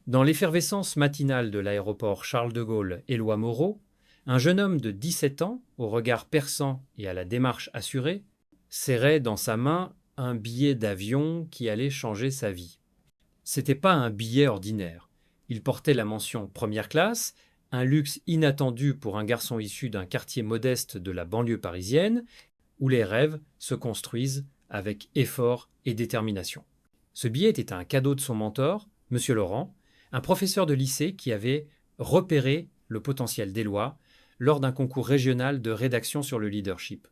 Dans l'effervescence matinale de l'aéroport Charles de Gaulle Éloi Moreau, un jeune homme de 17 ans, au regard perçant et à la démarche assurée, serrait dans sa main un billet d'avion qui allait changer sa vie. C'était pas un billet ordinaire. Il portait la mention première classe, un luxe inattendu pour un garçon issu d'un quartier modeste de la banlieue parisienne, où les rêves se construisent avec effort et détermination. Ce billet était un cadeau de son mentor, Monsieur Laurent, un professeur de lycée qui avait repéré le potentiel d'Éloi lors d'un concours régional de rédaction sur le leadership.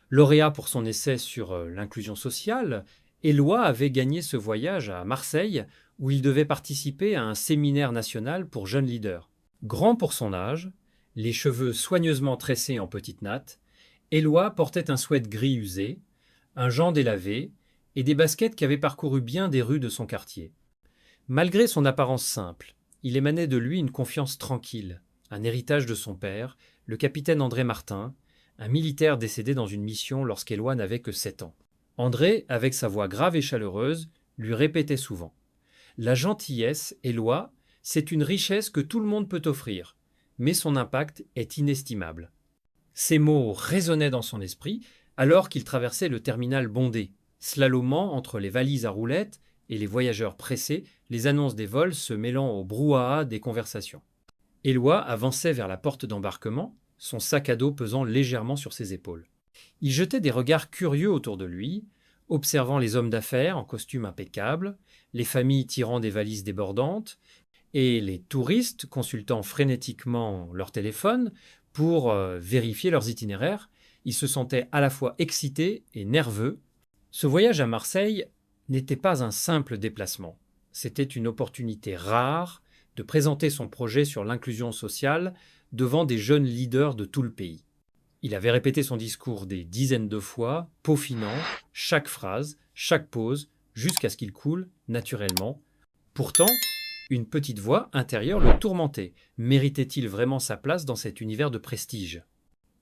Lauréat pour son essai sur l'inclusion sociale, Éloi avait gagné ce voyage à Marseille où il devait participer à un séminaire national pour jeunes leaders. Grand pour son âge, les cheveux soigneusement tressés en petites nattes, Éloi portait un sweat gris usé, un jean délavé et des baskets qui avaient parcouru bien des rues de son quartier. Malgré son apparence simple, il émanait de lui une confiance tranquille, un héritage de son père, le capitaine André Martin, un militaire décédé dans une mission lorsqu'Éloi n'avait que 7 ans. André, avec sa voix grave et chaleureuse, lui répétait souvent : La gentillesse, Éloi, c'est une richesse que tout le monde peut offrir, mais son impact est inestimable. Ces mots résonnaient dans son esprit alors qu'il traversait le terminal bondé, slalomant entre les valises à roulettes et les voyageurs pressés, les annonces des vols se mêlant au brouhaha des conversations. Éloi avançait vers la porte d'embarquement, son sac à dos pesant légèrement sur ses épaules. Il jetait des regards curieux autour de lui, observant les hommes d'affaires en costume impeccable, les familles tirant des valises débordantes, et les touristes consultant frénétiquement leur téléphone pour vérifier leurs itinéraires. Il se sentait à la fois excité et nerveux. Ce voyage à Marseille n'était pas un simple déplacement. C'était une opportunité rare de présenter son projet sur l'inclusion sociale devant des jeunes leaders de tout le pays. Il avait répété son discours des dizaines de fois, peaufinant chaque phrase, chaque pause, jusqu'à ce qu'il coule naturellement. Pourtant, une petite voix intérieure le tourmentait. Méritait-il vraiment sa place dans cet univers de prestige ?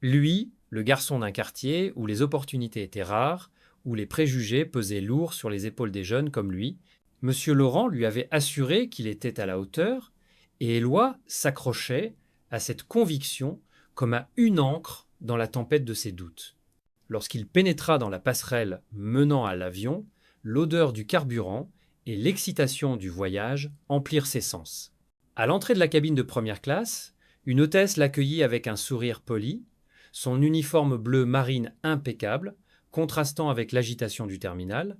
Lui, le garçon d'un quartier où les opportunités étaient rares, où les préjugés pesaient lourd sur les épaules des jeunes comme lui, Monsieur Laurent lui avait assuré qu'il était à la hauteur, et Éloi s'accrochait à cette conviction comme à une ancre dans la tempête de ses doutes. Lorsqu'il pénétra dans la passerelle menant à l'avion, l'odeur du carburant et l'excitation du voyage emplirent ses sens. À l'entrée de la cabine de première classe, une hôtesse l'accueillit avec un sourire poli, son uniforme bleu marine impeccable, contrastant avec l'agitation du terminal.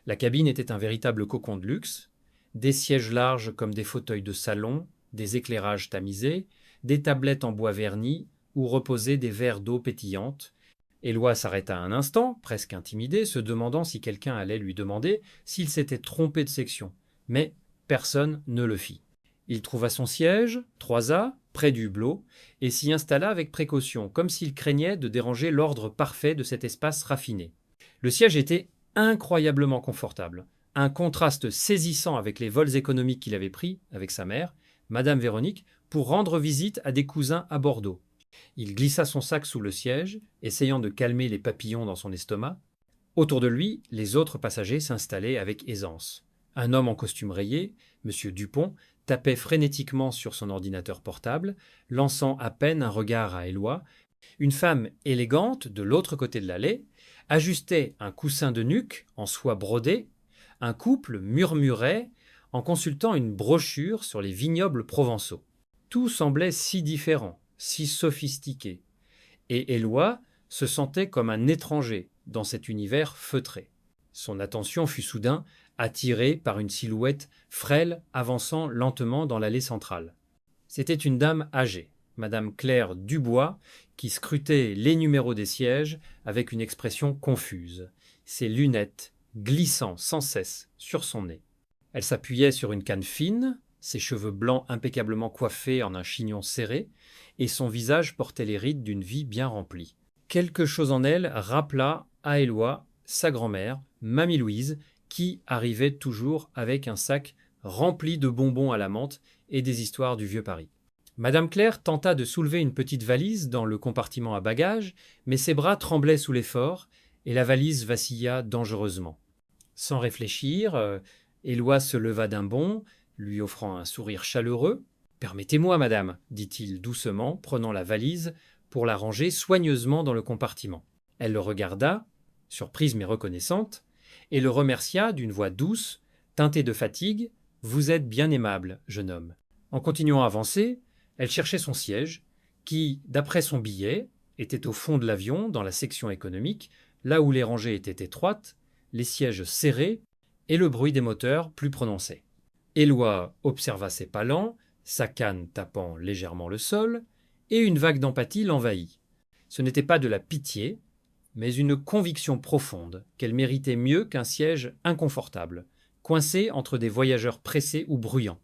La cabine était un véritable cocon de luxe, des sièges larges comme des fauteuils de salon, des éclairages tamisés, des tablettes en bois verni où reposaient des verres d'eau pétillante. Éloi s'arrêta un instant, presque intimidé, se demandant si quelqu'un allait lui demander s'il s'était trompé de section. Mais personne ne le fit. Il trouva son siège, 3A, près du hublot, et s'y installa avec précaution, comme s'il craignait de déranger l'ordre parfait de cet espace raffiné. Le siège était incroyablement confortable, un contraste saisissant avec les vols économiques qu'il avait pris avec sa mère, Madame Véronique, pour rendre visite à des cousins à Bordeaux. Il glissa son sac sous le siège, essayant de calmer les papillons dans son estomac. Autour de lui, les autres passagers s'installaient avec aisance. Un homme en costume rayé, M. Dupont, tapait frénétiquement sur son ordinateur portable, lançant à peine un regard à Éloi. Une femme élégante, de l'autre côté de l'allée, ajustait un coussin de nuque en soie brodée. Un couple murmurait en consultant une brochure sur les vignobles provençaux. Tout semblait si différent, si sophistiqué, et Éloi se sentait comme un étranger dans cet univers feutré. Son attention fut soudain attirée par une silhouette frêle avançant lentement dans l'allée centrale. C'était une dame âgée, Madame Claire Dubois, qui scrutait les numéros des sièges avec une expression confuse, ses lunettes glissant sans cesse sur son nez. Elle s'appuyait sur une canne fine, ses cheveux blancs impeccablement coiffés en un chignon serré, et son visage portait les rides d'une vie bien remplie. Quelque chose en elle rappela à Éloi sa grand-mère, Mamie Louise, qui arrivait toujours avec un sac rempli de bonbons à la menthe et des histoires du vieux Paris. Madame Claire tenta de soulever une petite valise dans le compartiment à bagages, mais ses bras tremblaient sous l'effort et la valise vacilla dangereusement. Sans réfléchir, Éloi se leva d'un bond, lui offrant un sourire chaleureux. « Permettez-moi, madame, dit-il doucement, prenant la valise pour la ranger soigneusement dans le compartiment. Elle le regarda, surprise mais reconnaissante, et le remercia d'une voix douce, teintée de fatigue. « Vous êtes bien aimable, jeune homme. » En continuant à avancer, elle cherchait son siège, qui, d'après son billet, était au fond de l'avion, dans la section économique, là où les rangées étaient étroites, les sièges serrés et le bruit des moteurs plus prononcé. Éloi observa ses pas lents, sa canne tapant légèrement le sol, et une vague d'empathie l'envahit. Ce n'était pas de la pitié, mais une conviction profonde qu'elle méritait mieux qu'un siège inconfortable, coincé entre des voyageurs pressés ou bruyants.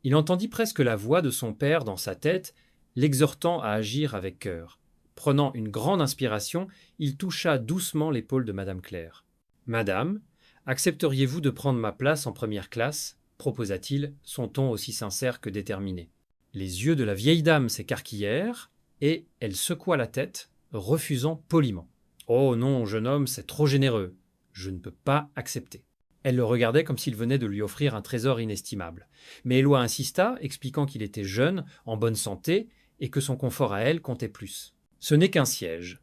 Il entendit presque la voix de son père dans sa tête, l'exhortant à agir avec cœur. Prenant une grande inspiration, il toucha doucement l'épaule de Madame Claire. « Madame, accepteriez-vous de prendre ma place en première classe ?» proposa-t-il, son ton aussi sincère que déterminé. Les yeux de la vieille dame s'écarquillèrent, et elle secoua la tête, refusant poliment. « Oh non, jeune homme, c'est trop généreux. Je ne peux pas accepter. » Elle le regardait comme s'il venait de lui offrir un trésor inestimable. Mais Éloi insista, expliquant qu'il était jeune, en bonne santé, et que son confort à elle comptait plus. « Ce n'est qu'un siège, »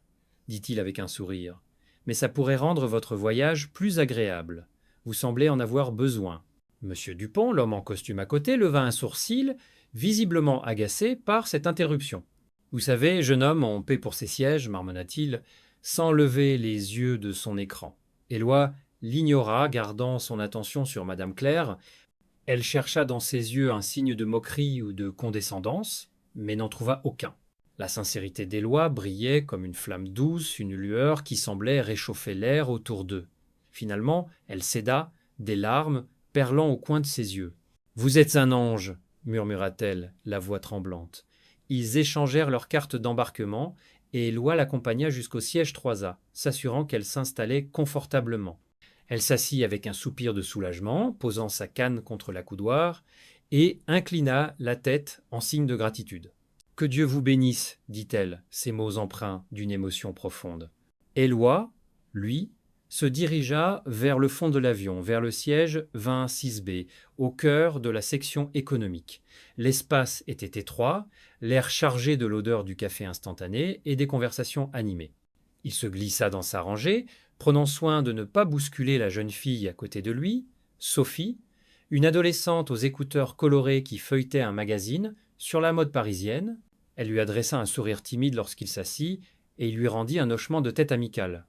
dit-il avec un sourire, « mais ça pourrait rendre votre voyage plus agréable. Vous semblez en avoir besoin. » Monsieur Dupont, l'homme en costume à côté, leva un sourcil, visiblement agacé par cette interruption. « Vous savez, jeune homme, on paie pour ses sièges, » marmonna-t-il, sans lever les yeux de son écran. Éloi l'ignora, gardant son attention sur Madame Claire. Elle chercha dans ses yeux un signe de moquerie ou de condescendance, mais n'en trouva aucun. La sincérité d'Éloi brillait comme une flamme douce, une lueur qui semblait réchauffer l'air autour d'eux. Finalement, elle céda, des larmes perlant au coin de ses yeux. « Vous êtes un ange !» murmura-t-elle, la voix tremblante. Ils échangèrent leurs cartes d'embarquement, et Éloi l'accompagna jusqu'au siège 3A, s'assurant qu'elle s'installait confortablement. Elle s'assit avec un soupir de soulagement, posant sa canne contre l'accoudoir, et inclina la tête en signe de gratitude. « Que Dieu vous bénisse, dit-elle, ces mots empreints d'une émotion profonde. Éloi, lui, se dirigea vers le fond de l'avion, vers le siège 26B, au cœur de la section économique. L'espace était étroit, l'air chargé de l'odeur du café instantané et des conversations animées. Il se glissa dans sa rangée, prenant soin de ne pas bousculer la jeune fille à côté de lui, Sophie, une adolescente aux écouteurs colorés qui feuilletait un magazine sur la mode parisienne. Elle lui adressa un sourire timide lorsqu'il s'assit, et il lui rendit un hochement de tête amical.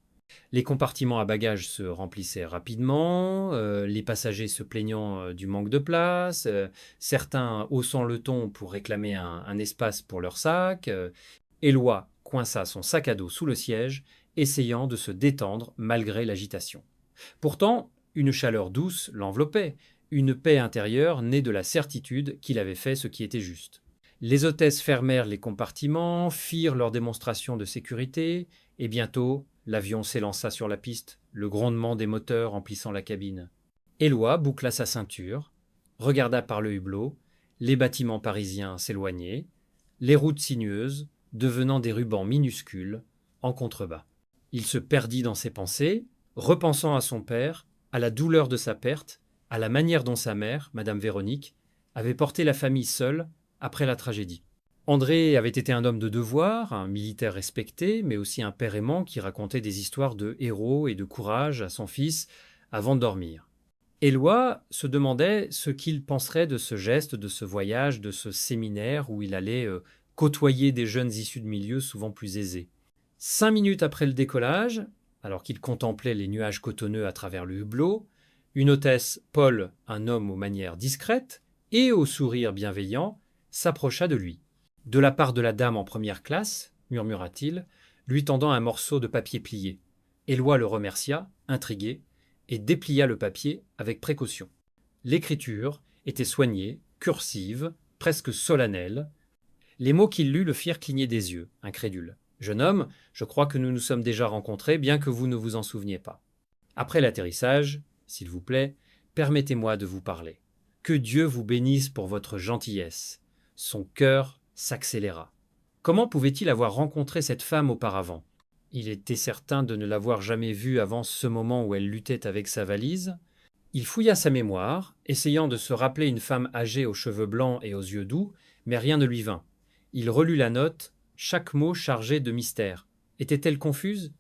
Les compartiments à bagages se remplissaient rapidement, les passagers se plaignant du manque de place, certains haussant le ton pour réclamer un espace pour leur sac. Éloi coinça son sac à dos sous le siège, essayant de se détendre malgré l'agitation. Pourtant, une chaleur douce l'enveloppait, une paix intérieure née de la certitude qu'il avait fait ce qui était juste. Les hôtesses fermèrent les compartiments, firent leur démonstration de sécurité, et bientôt, l'avion s'élança sur la piste, le grondement des moteurs emplissant la cabine. Éloi boucla sa ceinture, regarda par le hublot, les bâtiments parisiens s'éloignaient, les routes sinueuses devenant des rubans minuscules en contrebas. Il se perdit dans ses pensées, repensant à son père, à la douleur de sa perte, à la manière dont sa mère, Madame Véronique, avait porté la famille seule après la tragédie. André avait été un homme de devoir, un militaire respecté, mais aussi un père aimant qui racontait des histoires de héros et de courage à son fils avant de dormir. Éloi se demandait ce qu'il penserait de ce geste, de ce voyage, de ce séminaire où il allait côtoyer des jeunes issus de milieux souvent plus aisés. 5 minutes après le décollage, alors qu'il contemplait les nuages cotonneux à travers le hublot, une hôtesse, Paul, un homme aux manières discrètes et au sourire bienveillant, s'approcha de lui. « De la part de la dame en première classe, » murmura-t-il, lui tendant un morceau de papier plié. Éloi le remercia, intrigué, et déplia le papier avec précaution. L'écriture était soignée, cursive, presque solennelle. Les mots qu'il lut le firent cligner des yeux, incrédule. « Jeune homme, je crois que nous nous sommes déjà rencontrés, bien que vous ne vous en souveniez pas. Après l'atterrissage, s'il vous plaît, permettez-moi de vous parler. Que Dieu vous bénisse pour votre gentillesse. » Son cœur s'accéléra. Comment pouvait-il avoir rencontré cette femme auparavant? Il était certain de ne l'avoir jamais vue avant ce moment où elle luttait avec sa valise. Il fouilla sa mémoire, essayant de se rappeler une femme âgée aux cheveux blancs et aux yeux doux, mais rien ne lui vint. Il relut la note, chaque mot chargé de mystère. Était-elle confuse?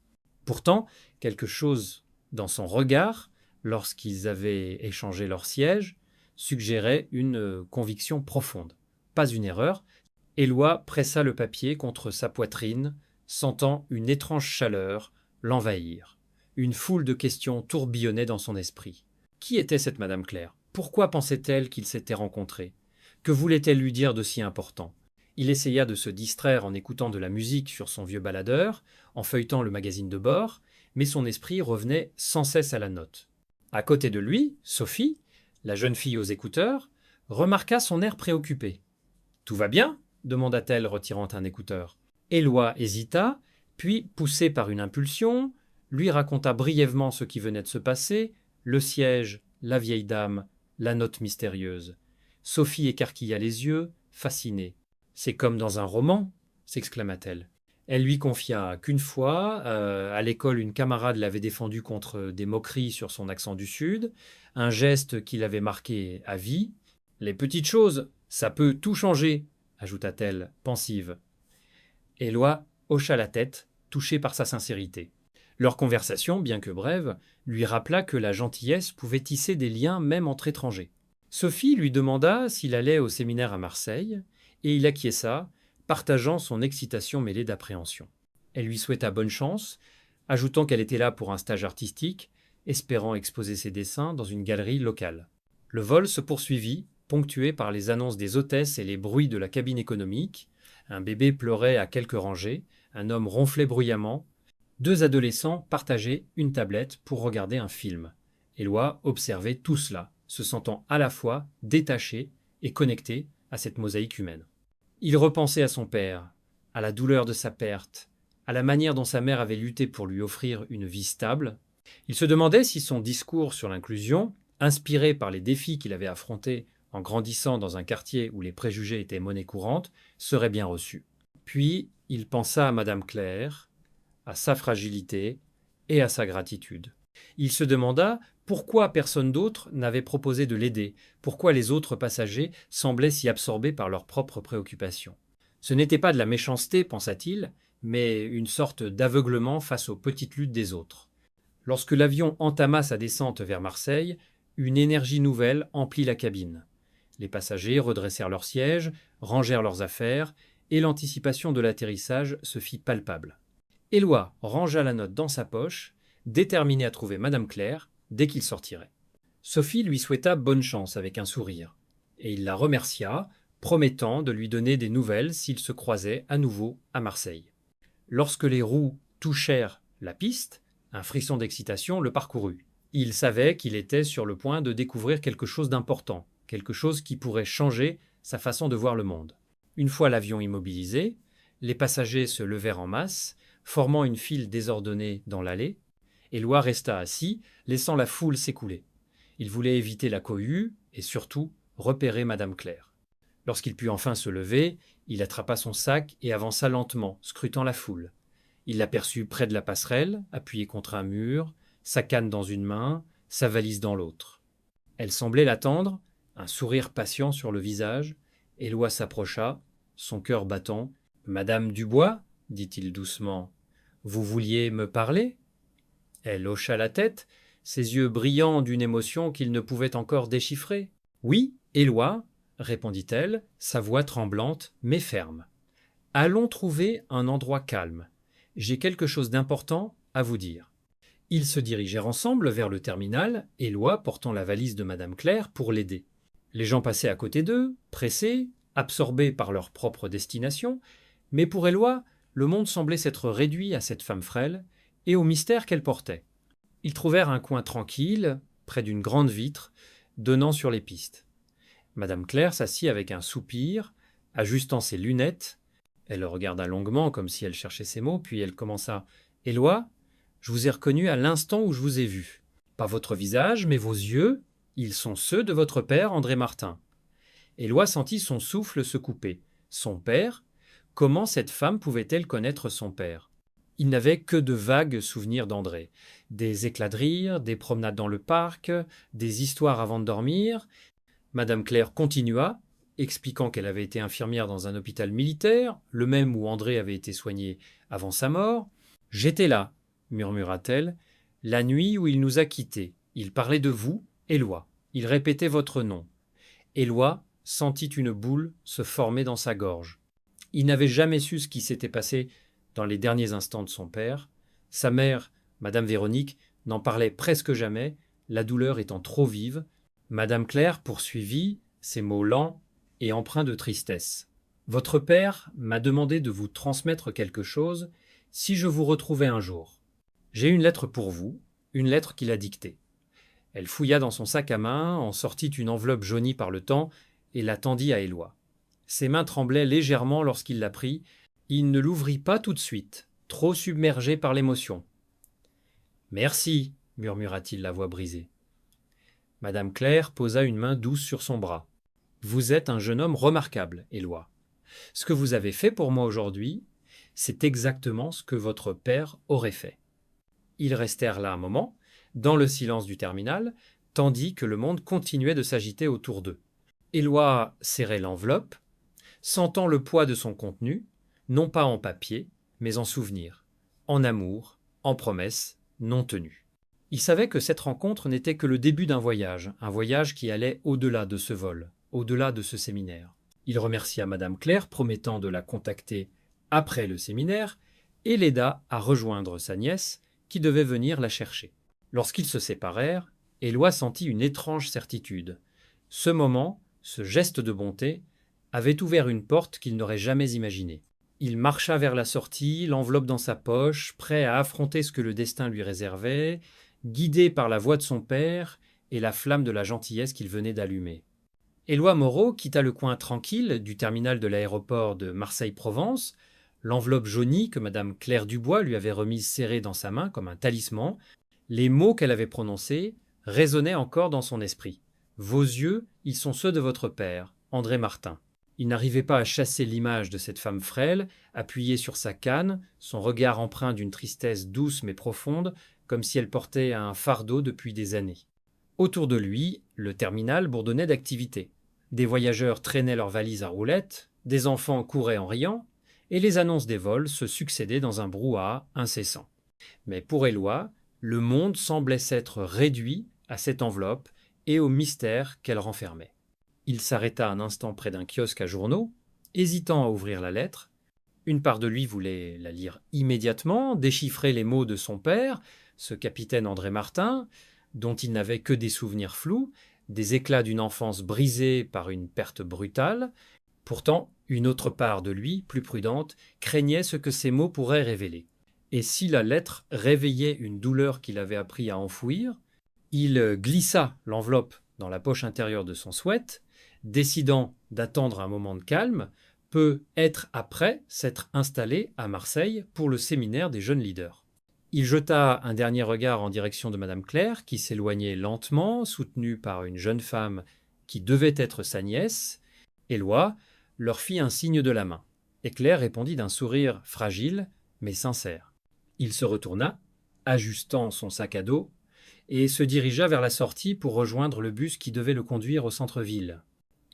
Pourtant, quelque chose dans son regard, lorsqu'ils avaient échangé leur siège, suggérait une conviction profonde. Pas une erreur. Éloi pressa le papier contre sa poitrine, sentant une étrange chaleur l'envahir. Une foule de questions tourbillonnait dans son esprit. Qui était cette Madame Claire? Pourquoi pensait-elle qu'ils s'étaient rencontrés? Que voulait-elle lui dire de si important? Il essaya de se distraire en écoutant de la musique sur son vieux baladeur, en feuilletant le magazine de bord, mais son esprit revenait sans cesse à la note. À côté de lui, Sophie, la jeune fille aux écouteurs, remarqua son air préoccupé. « Tout va bien ?» demanda-t-elle, retirant un écouteur. Éloi hésita, puis, poussé par une impulsion, lui raconta brièvement ce qui venait de se passer, le siège, la vieille dame, la note mystérieuse. Sophie écarquilla les yeux, fascinée. « C'est comme dans un roman !» s'exclama-t-elle. Elle lui confia qu'une fois, à l'école, une camarade l'avait défendue contre des moqueries sur son accent du Sud, un geste qui l'avait marqué à vie. « Les petites choses, ça peut tout changer !» ajouta-t-elle, pensive. Éloi hocha la tête, touché par sa sincérité. Leur conversation, bien que brève, lui rappela que la gentillesse pouvait tisser des liens même entre étrangers. Sophie lui demanda s'il allait au séminaire à Marseille, et il acquiesça, partageant son excitation mêlée d'appréhension. Elle lui souhaita bonne chance, ajoutant qu'elle était là pour un stage artistique, espérant exposer ses dessins dans une galerie locale. Le vol se poursuivit, ponctué par les annonces des hôtesses et les bruits de la cabine économique. Un bébé pleurait à quelques rangées, un homme ronflait bruyamment. 2 adolescents partageaient une tablette pour regarder un film. Éloi observait tout cela, se sentant à la fois détaché et connecté à cette mosaïque humaine. Il repensait à son père, à la douleur de sa perte, à la manière dont sa mère avait lutté pour lui offrir une vie stable. Il se demandait si son discours sur l'inclusion, inspiré par les défis qu'il avait affrontés en grandissant dans un quartier où les préjugés étaient monnaie courante, serait bien reçu. Puis il pensa à Madame Claire, à sa fragilité et à sa gratitude. Il se demanda pourquoi personne d'autre n'avait proposé de l'aider, pourquoi les autres passagers semblaient si absorbés par leurs propres préoccupations. Ce n'était pas de la méchanceté, pensa-t-il, mais une sorte d'aveuglement face aux petites luttes des autres. Lorsque l'avion entama sa descente vers Marseille, une énergie nouvelle emplit la cabine. Les passagers redressèrent leurs sièges, rangèrent leurs affaires, et l'anticipation de l'atterrissage se fit palpable. Éloi rangea la note dans sa poche, déterminé à trouver Madame Claire dès qu'il sortirait. Sophie lui souhaita bonne chance avec un sourire, et il la remercia, promettant de lui donner des nouvelles s'ils se croisaient à nouveau à Marseille. Lorsque les roues touchèrent la piste, un frisson d'excitation le parcourut. Il savait qu'il était sur le point de découvrir quelque chose d'important, quelque chose qui pourrait changer sa façon de voir le monde. Une fois l'avion immobilisé, les passagers se levèrent en masse, formant une file désordonnée dans l'allée. Éloi resta assis, laissant la foule s'écouler. Il voulait éviter la cohue et surtout repérer Madame Claire. Lorsqu'il put enfin se lever, il attrapa son sac et avança lentement, scrutant la foule. Il l'aperçut près de la passerelle, appuyé contre un mur, sa canne dans une main, sa valise dans l'autre. Elle semblait l'attendre, un sourire patient sur le visage. Éloi s'approcha, son cœur battant. « Madame Dubois, dit-il doucement, vous vouliez me parler ?» Elle hocha la tête, ses yeux brillants d'une émotion qu'il ne pouvait encore déchiffrer. « Oui, Éloi, répondit-elle, sa voix tremblante mais ferme. Allons trouver un endroit calme. J'ai quelque chose d'important à vous dire. » Ils se dirigèrent ensemble vers le terminal, Éloi portant la valise de Madame Claire pour l'aider. Les gens passaient à côté d'eux, pressés, absorbés par leur propre destination, mais pour Éloi, le monde semblait s'être réduit à cette femme frêle et au mystère qu'elle portait. Ils trouvèrent un coin tranquille, près d'une grande vitre, donnant sur les pistes. Madame Claire s'assit avec un soupir, ajustant ses lunettes. Elle le regarda longuement, comme si elle cherchait ses mots, puis elle commença « Éloi, je vous ai reconnu à l'instant où je vous ai vu. Pas votre visage, mais vos yeux, ils sont ceux de votre père, André Martin. » Éloi sentit son souffle se couper. Son père? Comment cette femme pouvait-elle connaître son père? Il n'avait que de vagues souvenirs d'André. Des éclats de rire, des promenades dans le parc, des histoires avant de dormir. Madame Claire continua, expliquant qu'elle avait été infirmière dans un hôpital militaire, le même où André avait été soigné avant sa mort. « J'étais là, murmura-t-elle, la nuit où il nous a quittés. Il parlait de vous, Éloi. Il répétait votre nom. » Éloi sentit une boule se former dans sa gorge. Il n'avait jamais su ce qui s'était passé dans les derniers instants de son père. Sa mère, Madame Véronique, n'en parlait presque jamais, la douleur étant trop vive. Madame Claire poursuivit, ses mots lents et empreints de tristesse. « Votre père m'a demandé de vous transmettre quelque chose si je vous retrouvais un jour. J'ai une lettre pour vous, une lettre qu'il a dictée. » Elle fouilla dans son sac à main, en sortit une enveloppe jaunie par le temps et la tendit à Éloi. Ses mains tremblaient légèrement lorsqu'il la prit. Il ne l'ouvrit pas tout de suite, trop submergé par l'émotion. « Merci, murmura-t-il la voix brisée. Madame Claire posa une main douce sur son bras. « Vous êtes un jeune homme remarquable, Éloi. Ce que vous avez fait pour moi aujourd'hui, c'est exactement ce que votre père aurait fait. » Ils restèrent là un moment, dans le silence du terminal, tandis que le monde continuait de s'agiter autour d'eux. Éloi serrait l'enveloppe, sentant le poids de son contenu, non pas en papier, mais en souvenirs, en amour, en promesses non tenues. Il savait que cette rencontre n'était que le début d'un voyage, un voyage qui allait au-delà de ce vol, au-delà de ce séminaire. Il remercia Madame Claire, promettant de la contacter après le séminaire, et l'aida à rejoindre sa nièce, qui devait venir la chercher. Lorsqu'ils se séparèrent, Éloi sentit une étrange certitude. Ce moment, ce geste de bonté, avait ouvert une porte qu'il n'aurait jamais imaginée. Il marcha vers la sortie, l'enveloppe dans sa poche, prêt à affronter ce que le destin lui réservait, guidé par la voix de son père et la flamme de la gentillesse qu'il venait d'allumer. Éloi Moreau quitta le coin tranquille du terminal de l'aéroport de Marseille-Provence, l'enveloppe jaunie que Madame Claire Dubois lui avait remise serrée dans sa main comme un talisman. Les mots qu'elle avait prononcés résonnaient encore dans son esprit. « Vos yeux, ils sont ceux de votre père, André Martin. » Il n'arrivait pas à chasser l'image de cette femme frêle, appuyée sur sa canne, son regard empreint d'une tristesse douce mais profonde, comme si elle portait un fardeau depuis des années. Autour de lui, le terminal bourdonnait d'activité. Des voyageurs traînaient leurs valises à roulettes, des enfants couraient en riant, et les annonces des vols se succédaient dans un brouhaha incessant. Mais pour Éloi, le monde semblait s'être réduit à cette enveloppe et au mystère qu'elle renfermait. Il s'arrêta un instant près d'un kiosque à journaux, hésitant à ouvrir la lettre. Une part de lui voulait la lire immédiatement, déchiffrer les mots de son père, ce capitaine André Martin, dont il n'avait que des souvenirs flous, des éclats d'une enfance brisée par une perte brutale. Pourtant, une autre part de lui, plus prudente, craignait ce que ces mots pourraient révéler. Et si la lettre réveillait une douleur qu'il avait appris à enfouir, il glissa l'enveloppe dans la poche intérieure de son sweat, décidant d'attendre un moment de calme, peut être après s'être installé à Marseille pour le séminaire des jeunes leaders. Il jeta un dernier regard en direction de Madame Claire, qui s'éloignait lentement, soutenue par une jeune femme qui devait être sa nièce. Éloi leur fit un signe de la main, et Claire répondit d'un sourire fragile mais sincère. Il se retourna, ajustant son sac à dos, et se dirigea vers la sortie pour rejoindre le bus qui devait le conduire au centre-ville.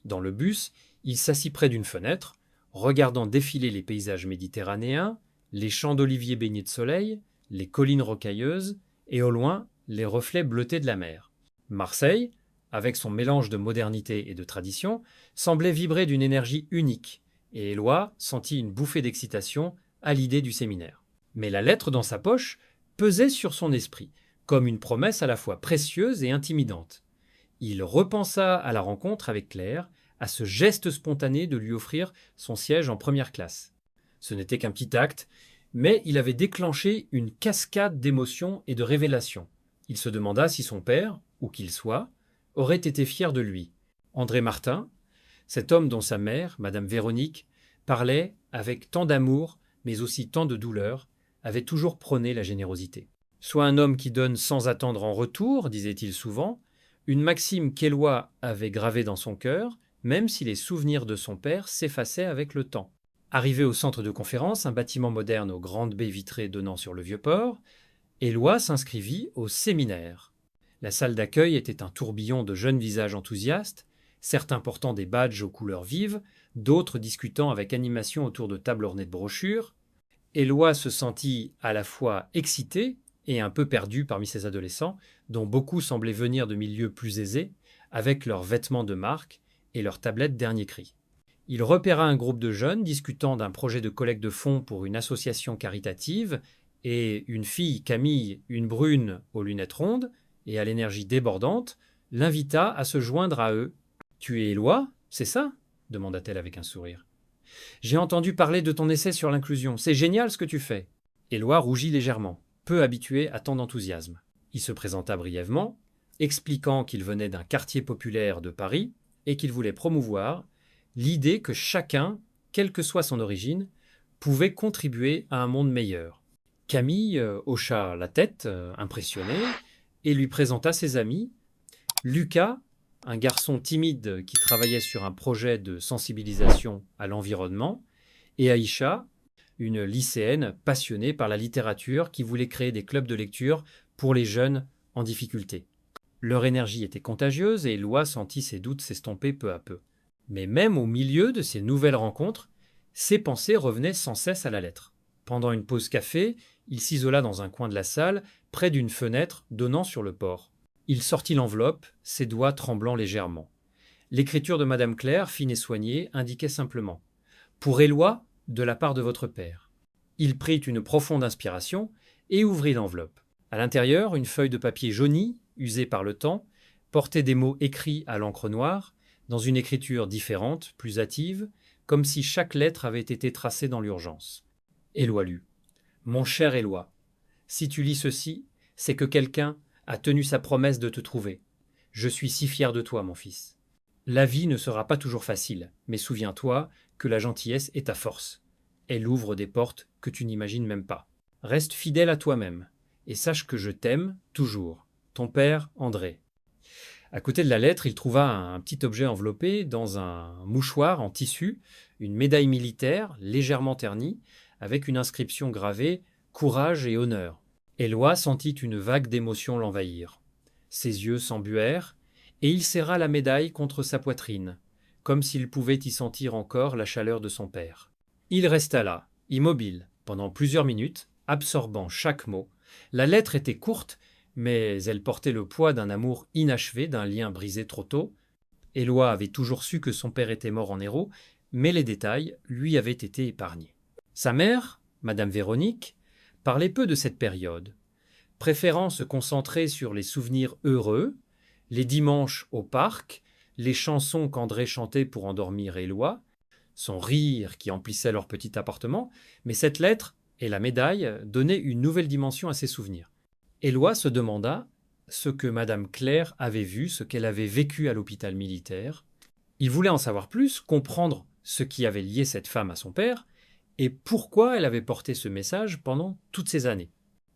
Dans le bus, il s'assit près d'une fenêtre, regardant défiler les paysages méditerranéens, les champs d'oliviers baignés de soleil, les collines rocailleuses, et au loin, les reflets bleutés de la mer. Marseille, avec son mélange de modernité et de tradition, semblait vibrer d'une énergie unique, et Éloi sentit une bouffée d'excitation à l'idée du séminaire. Mais la lettre dans sa poche pesait sur son esprit, comme une promesse à la fois précieuse et intimidante. Il repensa à la rencontre avec Claire, à ce geste spontané de lui offrir son siège en première classe. Ce n'était qu'un petit acte, mais il avait déclenché une cascade d'émotions et de révélations. Il se demanda si son père, où qu'il soit, aurait été fier de lui. André Martin, cet homme dont sa mère, Madame Véronique, parlait avec tant d'amour, mais aussi tant de douleur, avait toujours prôné la générosité. Soit un homme qui donne sans attendre en retour, disait-il souvent, une maxime qu'Éloi avait gravée dans son cœur, même si les souvenirs de son père s'effaçaient avec le temps. Arrivé au centre de conférence, un bâtiment moderne aux grandes baies vitrées donnant sur le Vieux-Port, Éloi s'inscrivit au séminaire. La salle d'accueil était un tourbillon de jeunes visages enthousiastes, certains portant des badges aux couleurs vives, d'autres discutant avec animation autour de tables ornées de brochures. Éloi se sentit à la fois excité et un peu perdu parmi ces adolescents, dont beaucoup semblaient venir de milieux plus aisés, avec leurs vêtements de marque et leurs tablettes dernier cri. Il repéra un groupe de jeunes discutant d'un projet de collecte de fonds pour une association caritative, et une fille, Camille, une brune aux lunettes rondes et à l'énergie débordante, l'invita à se joindre à eux. « Tu es Éloi, c'est ça ?» demanda-t-elle avec un sourire. « J'ai entendu parler de ton essai sur l'inclusion. C'est génial ce que tu fais. » Éloi rougit légèrement, peu habitué à tant d'enthousiasme. Il se présenta brièvement, expliquant qu'il venait d'un quartier populaire de Paris et qu'il voulait promouvoir l'idée que chacun, quelle que soit son origine, pouvait contribuer à un monde meilleur. Camille hocha la tête, impressionnée, et lui présenta ses amis. Lucas, un garçon timide qui travaillait sur un projet de sensibilisation à l'environnement, et Aïcha, une lycéenne passionnée par la littérature qui voulait créer des clubs de lecture pour les jeunes en difficulté. Leur énergie était contagieuse et Éloi sentit ses doutes s'estomper peu à peu. Mais même au milieu de ces nouvelles rencontres, ses pensées revenaient sans cesse à la lettre. Pendant une pause café, il s'isola dans un coin de la salle, près d'une fenêtre donnant sur le port. Il sortit l'enveloppe, ses doigts tremblant légèrement. L'écriture de Madame Claire, fine et soignée, indiquait simplement « Pour Éloi, de la part de votre père ». Il prit une profonde inspiration et ouvrit l'enveloppe. À l'intérieur, une feuille de papier jaunie, usée par le temps, portait des mots écrits à l'encre noire, dans une écriture différente, plus hâtive, comme si chaque lettre avait été tracée dans l'urgence. Éloi lut. « Mon cher Éloi, si tu lis ceci, c'est que quelqu'un a tenu sa promesse de te trouver. Je suis si fier de toi, mon fils. La vie ne sera pas toujours facile, mais souviens-toi que la gentillesse est ta force. Elle ouvre des portes que tu n'imagines même pas. Reste fidèle à toi-même, et sache que je t'aime toujours. Ton père, André. » À côté de la lettre, il trouva un petit objet enveloppé dans un mouchoir en tissu, une médaille militaire légèrement ternie, avec une inscription gravée « Courage et honneur ». Éloi sentit une vague d'émotion l'envahir. Ses yeux s'embuèrent, et il serra la médaille contre sa poitrine, comme s'il pouvait y sentir encore la chaleur de son père. Il resta là, immobile, pendant plusieurs minutes, absorbant chaque mot. La lettre était courte, mais elle portait le poids d'un amour inachevé, d'un lien brisé trop tôt. Éloi avait toujours su que son père était mort en héros, mais les détails lui avaient été épargnés. Sa mère, Madame Véronique, parlait peu de cette période, préférant se concentrer sur les souvenirs heureux, les dimanches au parc, les chansons qu'André chantait pour endormir Éloi, son rire qui emplissait leur petit appartement, mais cette lettre et la médaille donnaient une nouvelle dimension à ses souvenirs. Éloi se demanda ce que Madame Claire avait vu, ce qu'elle avait vécu à l'hôpital militaire. Il voulait en savoir plus, comprendre ce qui avait lié cette femme à son père, et pourquoi elle avait porté ce message pendant toutes ces années.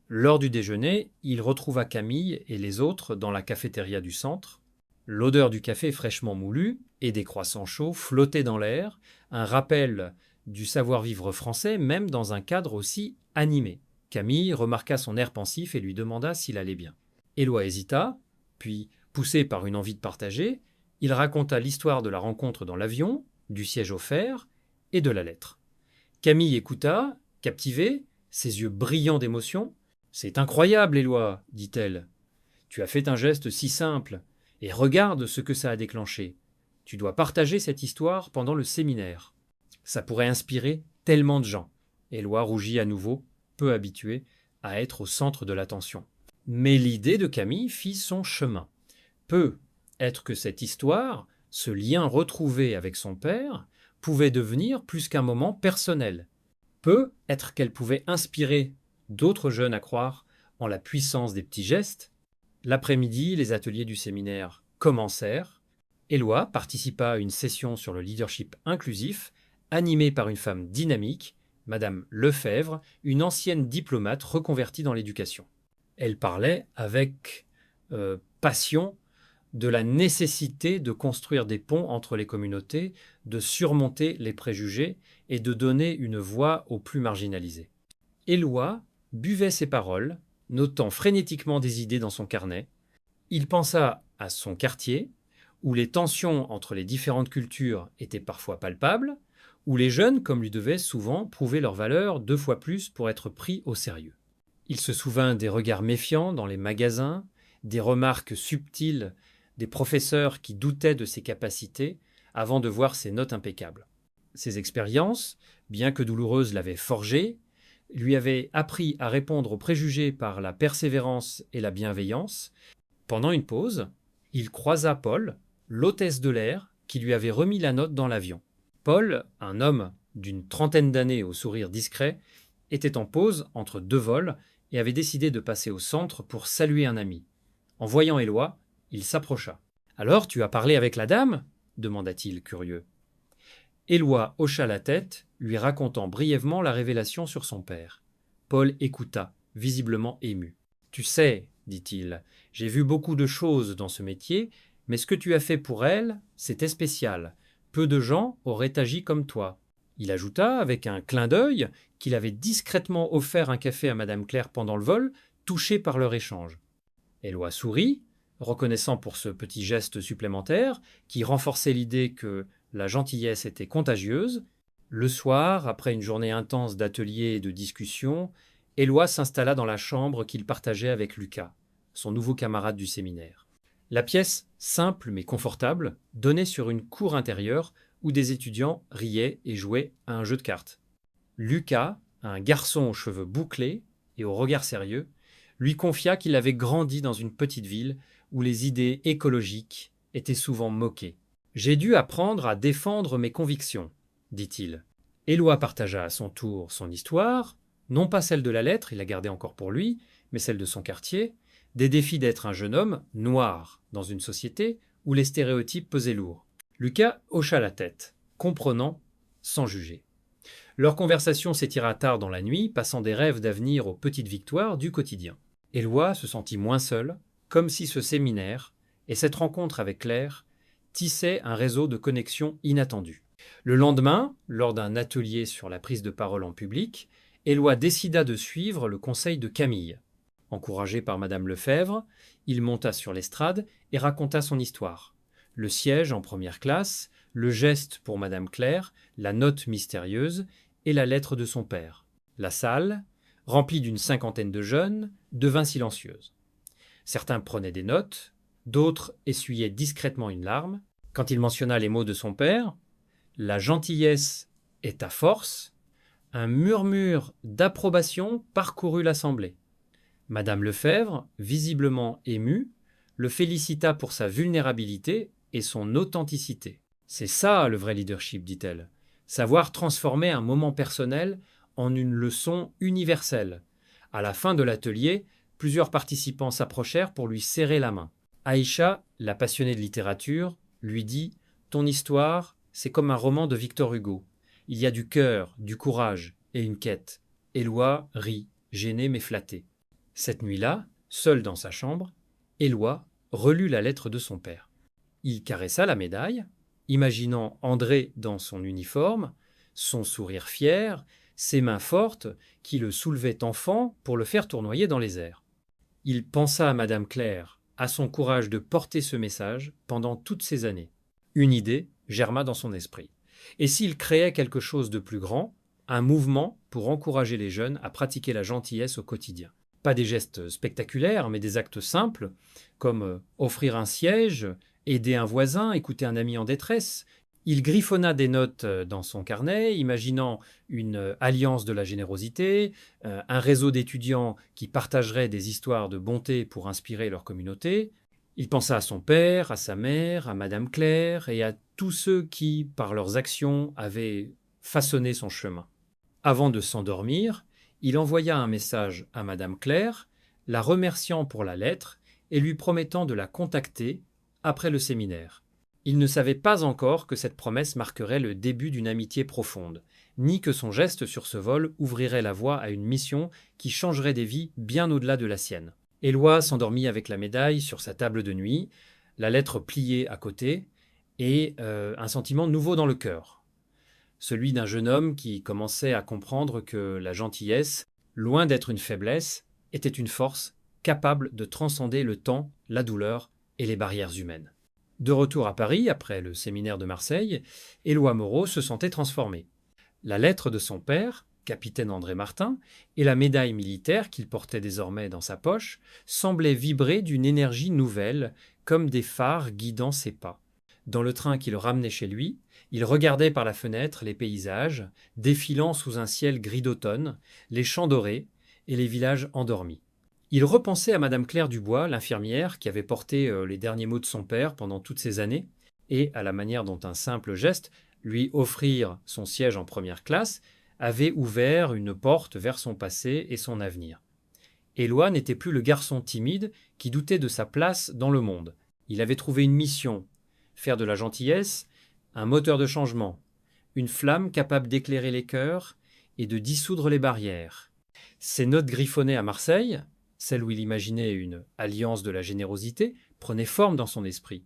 Lors du déjeuner, il retrouva Camille et les autres dans la cafétéria du centre. L'odeur du café fraîchement moulu et des croissants chauds flottait dans l'air, un rappel du savoir-vivre français, même dans un cadre aussi animé. Camille remarqua son air pensif et lui demanda s'il allait bien. Éloi hésita, puis, poussé par une envie de partager, il raconta l'histoire de la rencontre dans l'avion, du siège offert et de la lettre. Camille écouta, captivée, ses yeux brillants d'émotion. « C'est incroyable, Éloi, dit-elle. Tu as fait un geste si simple, et regarde ce que ça a déclenché. Tu dois partager cette histoire pendant le séminaire. Ça pourrait inspirer tellement de gens. » Éloi rougit à nouveau, peu habitué à être au centre de l'attention. Mais l'idée de Camille fit son chemin. Peut être que cette histoire, ce lien retrouvé avec son père, pouvait devenir plus qu'un moment personnel. Peut être qu'elle pouvait inspirer d'autres jeunes à croire en la puissance des petits gestes. L'après-midi, les ateliers du séminaire commencèrent. Éloi participa à une session sur le leadership inclusif, animée par une femme dynamique, Madame Lefebvre, une ancienne diplomate reconvertie dans l'éducation. Elle parlait avec passion de la nécessité de construire des ponts entre les communautés, de surmonter les préjugés et de donner une voix aux plus marginalisés. Éloi buvait ses paroles, notant frénétiquement des idées dans son carnet. Il pensa à son quartier, où les tensions entre les différentes cultures étaient parfois palpables, où les jeunes, comme lui devaient souvent, prouver leur valeur 2 fois plus pour être pris au sérieux. Il se souvint des regards méfiants dans les magasins, des remarques subtiles des professeurs qui doutaient de ses capacités avant de voir ses notes impeccables. Ces expériences, bien que douloureuses, l'avaient forgé, lui avaient appris à répondre aux préjugés par la persévérance et la bienveillance. Pendant une pause, il croisa Paul, l'hôtesse de l'air, qui lui avait remis la note dans l'avion. Paul, un homme d'une trentaine d'années au sourire discret, était en pause entre 2 vols et avait décidé de passer au centre pour saluer un ami. En voyant Éloi, il s'approcha. « Alors, tu as parlé avec la dame ?» demanda-t-il, curieux. Éloi hocha la tête, lui racontant brièvement la révélation sur son père. Paul écouta, visiblement ému. « Tu sais, dit-il, j'ai vu beaucoup de choses dans ce métier, mais ce que tu as fait pour elle, c'était spécial. Peu de gens auraient agi comme toi. » Il ajouta, avec un clin d'œil, qu'il avait discrètement offert un café à Madame Claire pendant le vol, touché par leur échange. Éloi sourit, reconnaissant pour ce petit geste supplémentaire, qui renforçait l'idée que la gentillesse était contagieuse. Le soir, après une journée intense d'ateliers et de discussions, Éloi s'installa dans la chambre qu'il partageait avec Lucas, son nouveau camarade du séminaire. La pièce, simple mais confortable, donnait sur une cour intérieure où des étudiants riaient et jouaient à un jeu de cartes. Lucas, un garçon aux cheveux bouclés et au regard sérieux, lui confia qu'il avait grandi dans une petite ville où les idées écologiques étaient souvent moquées. « J'ai dû apprendre à défendre mes convictions, » dit-il. Éloi partagea à son tour son histoire, non pas celle de la lettre, il la gardait encore pour lui, mais celle de son quartier, des défis d'être un jeune homme noir dans une société où les stéréotypes pesaient lourd. Lucas hocha la tête, comprenant sans juger. Leur conversation s'étira tard dans la nuit, passant des rêves d'avenir aux petites victoires du quotidien. Éloi se sentit moins seul, comme si ce séminaire et cette rencontre avec Claire tissaient un réseau de connexions inattendues. Le lendemain, lors d'un atelier sur la prise de parole en public, Éloi décida de suivre le conseil de Camille. Encouragé par Madame Lefebvre, il monta sur l'estrade et raconta son histoire. Le siège en première classe, le geste pour Madame Claire, la note mystérieuse et la lettre de son père. La salle, remplie d'une 50aine de jeunes, devint silencieuse. Certains prenaient des notes, d'autres essuyaient discrètement une larme. Quand il mentionna les mots de son père, « La gentillesse est ta force », un murmure d'approbation parcourut l'assemblée. Madame Lefebvre, visiblement émue, le félicita pour sa vulnérabilité et son authenticité. « C'est ça le vrai leadership, dit-elle. Savoir transformer un moment personnel en une leçon universelle. » À la fin de l'atelier, plusieurs participants s'approchèrent pour lui serrer la main. Aïcha, la passionnée de littérature, lui dit « Ton histoire, c'est comme un roman de Victor Hugo. Il y a du cœur, du courage et une quête. » Éloi rit, gêné mais flatté. Cette nuit-là, seul dans sa chambre, Éloi relut la lettre de son père. Il caressa la médaille, imaginant André dans son uniforme, son sourire fier, ses mains fortes qui le soulevaient enfant pour le faire tournoyer dans les airs. Il pensa à Madame Claire, à son courage de porter ce message pendant toutes ces années. Une idée germa dans son esprit. Et s'il créait quelque chose de plus grand, un mouvement pour encourager les jeunes à pratiquer la gentillesse au quotidien. Pas des gestes spectaculaires, mais des actes simples, comme offrir un siège, aider un voisin, écouter un ami en détresse. Il griffonna des notes dans son carnet, imaginant une alliance de la générosité, un réseau d'étudiants qui partageraient des histoires de bonté pour inspirer leur communauté. Il pensa à son père, à sa mère, à Madame Claire et à tous ceux qui, par leurs actions, avaient façonné son chemin. Avant de s'endormir, il envoya un message à Madame Claire, la remerciant pour la lettre et lui promettant de la contacter après le séminaire. Il ne savait pas encore que cette promesse marquerait le début d'une amitié profonde, ni que son geste sur ce vol ouvrirait la voie à une mission qui changerait des vies bien au-delà de la sienne. Éloi s'endormit avec la médaille sur sa table de nuit, la lettre pliée à côté, et un sentiment nouveau dans le cœur. Celui d'un jeune homme qui commençait à comprendre que la gentillesse, loin d'être une faiblesse, était une force capable de transcender le temps, la douleur et les barrières humaines. De retour à Paris, après le séminaire de Marseille, Éloi Moreau se sentait transformé. La lettre de son père, capitaine André Martin, et la médaille militaire qu'il portait désormais dans sa poche semblaient vibrer d'une énergie nouvelle, comme des phares guidant ses pas. Dans le train qui le ramenait chez lui, il regardait par la fenêtre les paysages, défilant sous un ciel gris d'automne, les champs dorés et les villages endormis. Il repensait à Madame Claire Dubois, l'infirmière qui avait porté les derniers mots de son père pendant toutes ces années, et à la manière dont un simple geste, lui offrir son siège en première classe, avait ouvert une porte vers son passé et son avenir. Éloi n'était plus le garçon timide qui doutait de sa place dans le monde. Il avait trouvé une mission, faire de la gentillesse un moteur de changement, une flamme capable d'éclairer les cœurs et de dissoudre les barrières. Ses notes griffonnées à Marseille, celles où il imaginait une alliance de la générosité, prenaient forme dans son esprit.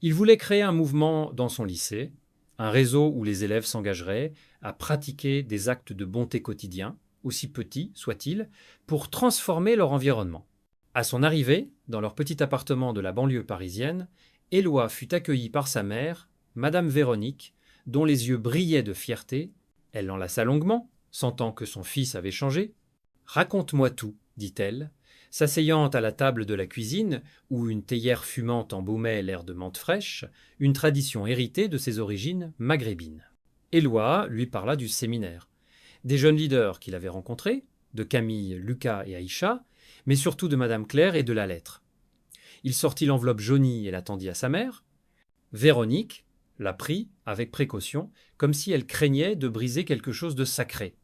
Il voulait créer un mouvement dans son lycée, un réseau où les élèves s'engageraient à pratiquer des actes de bonté quotidiens, aussi petits soient-ils, pour transformer leur environnement. À son arrivée, dans leur petit appartement de la banlieue parisienne, Éloi fut accueilli par sa mère, Madame Véronique, dont les yeux brillaient de fierté. Elle l'enlaça longuement, sentant que son fils avait changé. « Raconte-moi tout, dit-elle, s'asseyant à la table de la cuisine, où une théière fumante embaumait l'air de menthe fraîche, une tradition héritée de ses origines maghrébines. Éloi lui parla du séminaire, des jeunes leaders qu'il avait rencontrés, de Camille, Lucas et Aïcha, mais surtout de Madame Claire et de la lettre. Il sortit l'enveloppe jaunie et la tendit à sa mère. Véronique la prit avec précaution, comme si elle craignait de briser quelque chose de sacré.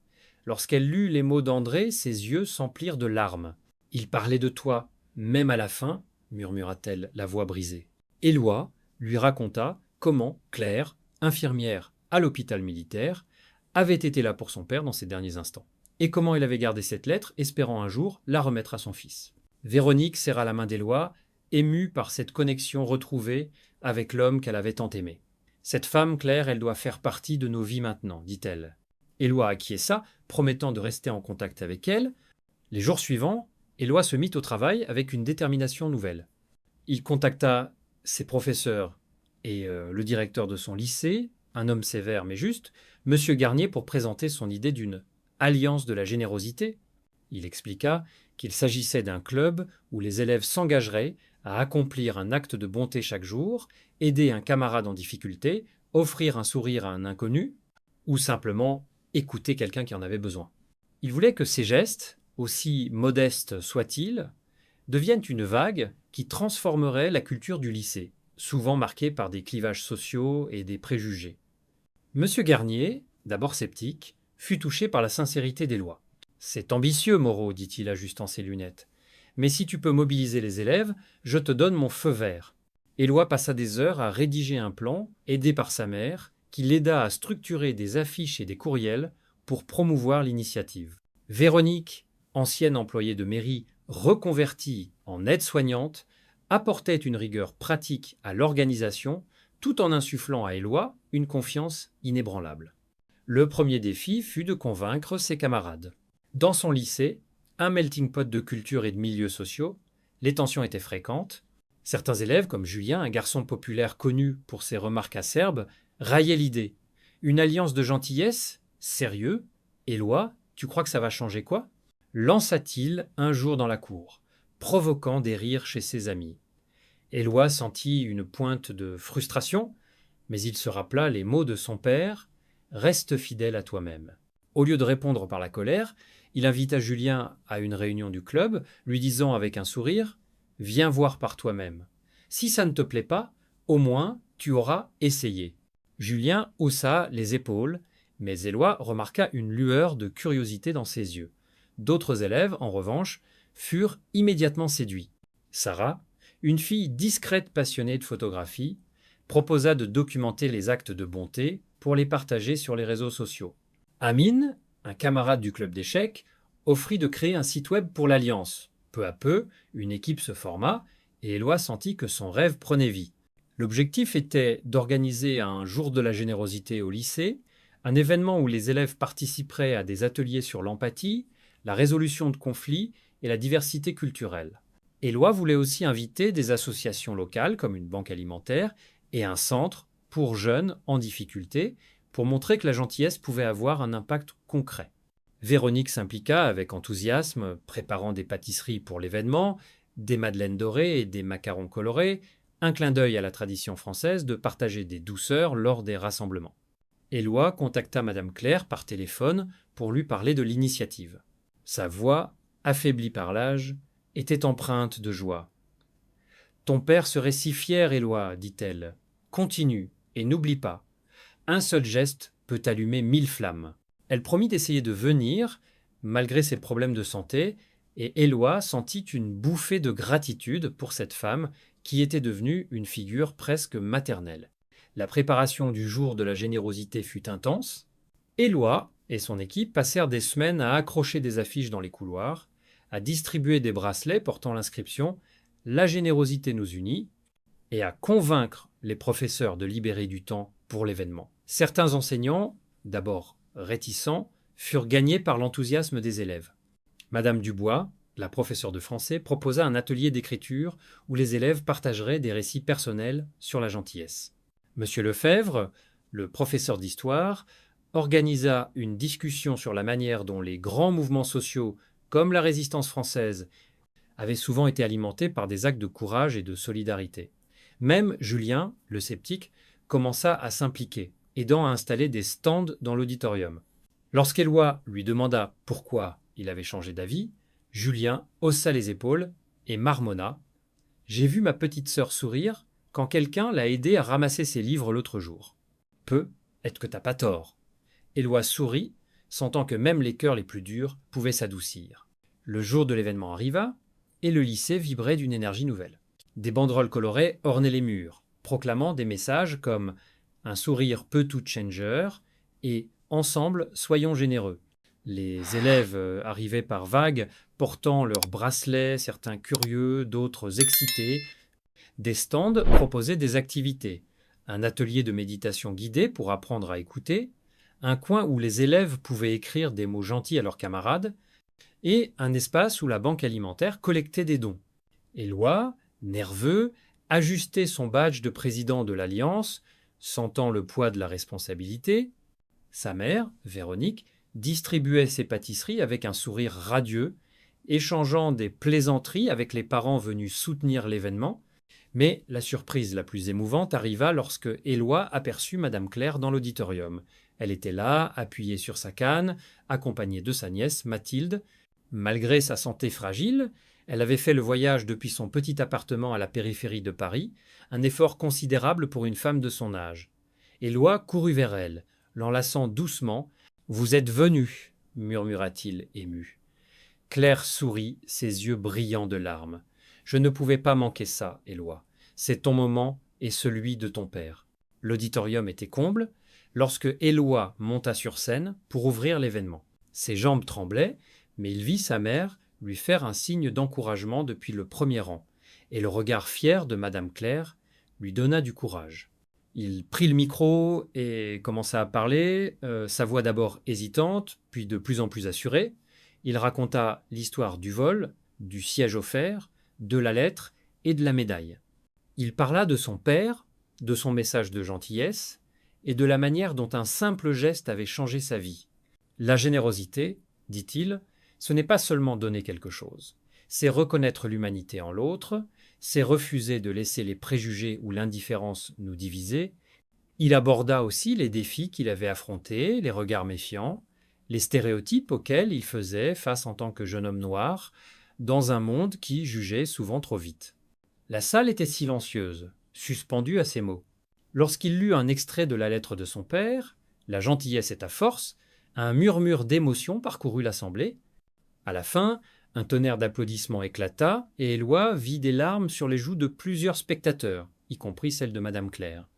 Lorsqu'elle lut les mots d'André, ses yeux s'emplirent de larmes. « Il parlait de toi, même à la fin, » murmura-t-elle, la voix brisée. Éloi lui raconta comment Claire, infirmière à l'hôpital militaire, avait été là pour son père dans ses derniers instants, et comment il avait gardé cette lettre, espérant un jour la remettre à son fils. Véronique serra la main d'Éloi, émue par cette connexion retrouvée avec l'homme qu'elle avait tant aimé. « Cette femme, Claire, elle doit faire partie de nos vies maintenant, dit-elle. » Éloi acquiesça, promettant de rester en contact avec elle. Les jours suivants, Éloi se mit au travail avec une détermination nouvelle. Il contacta ses professeurs et le directeur de son lycée, un homme sévère mais juste, M. Garnier, pour présenter son idée d'une alliance de la générosité. Il expliqua qu'il s'agissait d'un club où les élèves s'engageraient à accomplir un acte de bonté chaque jour, aider un camarade en difficulté, offrir un sourire à un inconnu, ou simplement écouter quelqu'un qui en avait besoin. Il voulait que ces gestes, aussi modestes soient-ils, deviennent une vague qui transformerait la culture du lycée, souvent marquée par des clivages sociaux et des préjugés. M. Garnier, d'abord sceptique, fut touché par la sincérité d'Éloi. « C'est ambitieux, Moreau, dit-il, ajustant ses lunettes. Mais si tu peux mobiliser les élèves, je te donne mon feu vert. » Éloi passa des heures à rédiger un plan, aidé par sa mère, qui l'aida à structurer des affiches et des courriels pour promouvoir l'initiative. Véronique, ancienne employée de mairie reconvertie en aide-soignante, apportait une rigueur pratique à l'organisation tout en insufflant à Éloi une confiance inébranlable. Le premier défi fut de convaincre ses camarades. Dans son lycée, un melting pot de cultures et de milieux sociaux, les tensions étaient fréquentes. Certains élèves, comme Julien, un garçon populaire connu pour ses remarques acerbes, raillaient l'idée. Une alliance de gentillesse, sérieux, Éloi, tu crois que ça va changer quoi ? Lança-t-il un jour dans la cour, provoquant des rires chez ses amis. Éloi sentit une pointe de frustration, mais il se rappela les mots de son père « Reste fidèle à toi-même ». Au lieu de répondre par la colère, il invita Julien à une réunion du club, lui disant avec un sourire « Viens voir par toi-même. Si ça ne te plaît pas, au moins tu auras essayé. » Julien haussa les épaules, mais Éloi remarqua une lueur de curiosité dans ses yeux. D'autres élèves, en revanche, furent immédiatement séduits. Sarah, une fille discrète passionnée de photographie, proposa de documenter les actes de bonté pour les partager sur les réseaux sociaux. Amine, un camarade du club d'échecs, offrit de créer un site web pour l'Alliance. Peu à peu, une équipe se forma et Éloi sentit que son rêve prenait vie. L'objectif était d'organiser un jour de la générosité au lycée, un événement où les élèves participeraient à des ateliers sur l'empathie, la résolution de conflits et la diversité culturelle. Éloi voulait aussi inviter des associations locales comme une banque alimentaire et un centre pour jeunes en difficulté pour montrer que la gentillesse pouvait avoir un impact concret. Véronique s'impliqua avec enthousiasme, préparant des pâtisseries pour l'événement, des madeleines dorées et des macarons colorés, un clin d'œil à la tradition française de partager des douceurs lors des rassemblements. Éloi contacta Madame Claire par téléphone pour lui parler de l'initiative. Sa voix, affaiblie par l'âge, était empreinte de joie. « Ton père serait si fier, Éloi, dit-elle. Continue et n'oublie pas. Un seul geste peut allumer 1000 flammes. » Elle promit d'essayer de venir, malgré ses problèmes de santé, et Éloi sentit une bouffée de gratitude pour cette femme qui était devenue une figure presque maternelle. La préparation du jour de la générosité fut intense. Éloi et son équipe passèrent des semaines à accrocher des affiches dans les couloirs, à distribuer des bracelets portant l'inscription « La générosité nous unit » et à convaincre les professeurs de libérer du temps pour l'événement. Certains enseignants, d'abord réticents, furent gagnés par l'enthousiasme des élèves. Madame Dubois, la professeure de français, proposa un atelier d'écriture où les élèves partageraient des récits personnels sur la gentillesse. Monsieur Lefebvre, le professeur d'histoire, organisa une discussion sur la manière dont les grands mouvements sociaux, comme la Résistance française, avaient souvent été alimentés par des actes de courage et de solidarité. Même Julien, le sceptique, commença à s'impliquer, aidant à installer des stands dans l'auditorium. Lorsqu'Éloi lui demanda pourquoi il avait changé d'avis, Julien haussa les épaules et marmonna « J'ai vu ma petite sœur sourire quand quelqu'un l'a aidé à ramasser ses livres l'autre jour. Peu est que t'as pas tort. » Éloi sourit, sentant que même les cœurs les plus durs pouvaient s'adoucir. Le jour de l'événement arriva, et le lycée vibrait d'une énergie nouvelle. Des banderoles colorées ornaient les murs, proclamant des messages comme « Un sourire peut tout changer » et « Ensemble, soyons généreux ». Les élèves arrivaient par vagues, portant leurs bracelets, certains curieux, d'autres excités. Des stands proposaient des activités, un atelier de méditation guidée pour apprendre à écouter, un coin où les élèves pouvaient écrire des mots gentils à leurs camarades, et un espace où la banque alimentaire collectait des dons. Éloi, nerveux, ajustait son badge de président de l'Alliance, sentant le poids de la responsabilité. Sa mère, Véronique, distribuait ses pâtisseries avec un sourire radieux, échangeant des plaisanteries avec les parents venus soutenir l'événement. Mais la surprise la plus émouvante arriva lorsque Éloi aperçut Madame Claire dans l'auditorium. Elle était là, appuyée sur sa canne, accompagnée de sa nièce, Mathilde. Malgré sa santé fragile, elle avait fait le voyage depuis son petit appartement à la périphérie de Paris, un effort considérable pour une femme de son âge. Éloi courut vers elle, l'enlaçant doucement. « Vous êtes venue, murmura-t-il ému. Claire sourit, ses yeux brillants de larmes. « Je ne pouvais pas manquer ça, Éloi. C'est ton moment et celui de ton père. » L'auditorium était comble lorsque Éloi monta sur scène pour ouvrir l'événement. Ses jambes tremblaient, mais il vit sa mère lui faire un signe d'encouragement depuis le premier rang, et le regard fier de Madame Claire lui donna du courage. Il prit le micro et commença à parler, sa voix d'abord hésitante, puis de plus en plus assurée. Il raconta l'histoire du vol, du siège offert, de la lettre et de la médaille. Il parla de son père, de son message de gentillesse et de la manière dont un simple geste avait changé sa vie. La générosité, dit-il, ce n'est pas seulement donner quelque chose, c'est reconnaître l'humanité en l'autre, c'est refuser de laisser les préjugés ou l'indifférence nous diviser. Il aborda aussi les défis qu'il avait affrontés, les regards méfiants, les stéréotypes auxquels il faisait face en tant que jeune homme noir, dans un monde qui jugeait souvent trop vite. La salle était silencieuse, suspendue à ses mots. Lorsqu'il lut un extrait de la lettre de son père, « La gentillesse est ta force », un murmure d'émotion parcourut l'assemblée. À la fin, un tonnerre d'applaudissements éclata et Éloi vit des larmes sur les joues de plusieurs spectateurs, y compris celle de Madame Claire.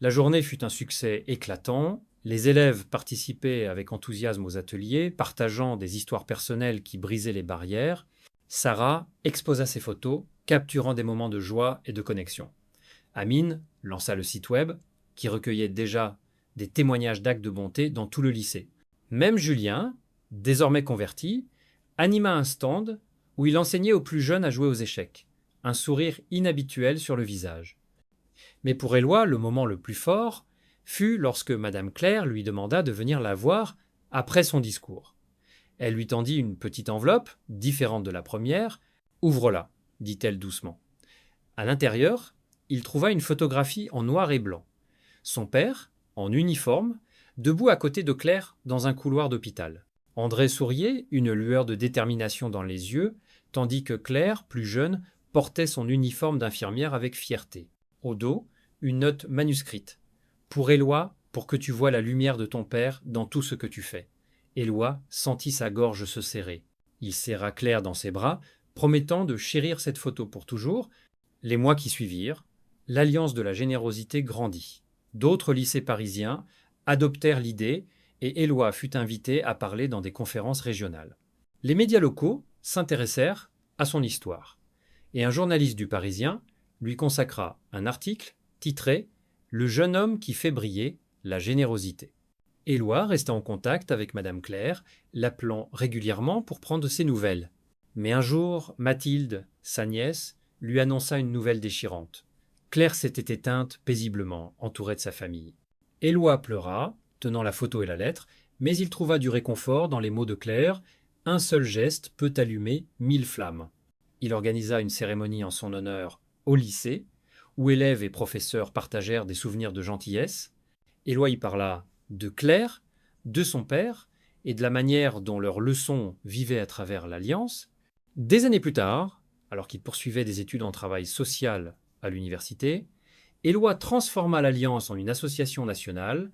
La journée fut un succès éclatant. Les élèves participaient avec enthousiasme aux ateliers, partageant des histoires personnelles qui brisaient les barrières. Sarah exposa ses photos, capturant des moments de joie et de connexion. Amine lança le site web, qui recueillait déjà des témoignages d'actes de bonté dans tout le lycée. Même Julien, désormais converti, anima un stand où il enseignait aux plus jeunes à jouer aux échecs, un sourire inhabituel sur le visage. Mais pour Éloi, le moment le plus fort fut lorsque Madame Claire lui demanda de venir la voir après son discours. Elle lui tendit une petite enveloppe, différente de la première. « Ouvre-la », dit-elle doucement. À l'intérieur, il trouva une photographie en noir et blanc. Son père, en uniforme, debout à côté de Claire dans un couloir d'hôpital. André souriait, une lueur de détermination dans les yeux, tandis que Claire, plus jeune, portait son uniforme d'infirmière avec fierté. Au dos, une note manuscrite. « Pour Éloi, pour que tu vois la lumière de ton père dans tout ce que tu fais. » Éloi sentit sa gorge se serrer. Il serra Claire dans ses bras, promettant de chérir cette photo pour toujours. Les mois qui suivirent, l'alliance de la générosité grandit. D'autres lycées parisiens adoptèrent l'idée et Éloi fut invité à parler dans des conférences régionales. Les médias locaux s'intéressèrent à son histoire et un journaliste du Parisien lui consacra un article titré « Le jeune homme qui fait briller la générosité ». Éloi resta en contact avec Madame Claire, l'appelant régulièrement pour prendre ses nouvelles. Mais un jour, Mathilde, sa nièce, lui annonça une nouvelle déchirante. Claire s'était éteinte paisiblement, entourée de sa famille. Éloi pleura, tenant la photo et la lettre, mais il trouva du réconfort dans les mots de Claire. Un seul geste peut allumer 1000 flammes. Il organisa une cérémonie en son honneur au lycée, où élèves et professeurs partagèrent des souvenirs de gentillesse. Éloi y parla de Claire, de son père et de la manière dont leurs leçons vivaient à travers l'Alliance. Des années plus tard, alors qu'il poursuivait des études en travail social à l'université, Éloi transforma l'Alliance en une association nationale,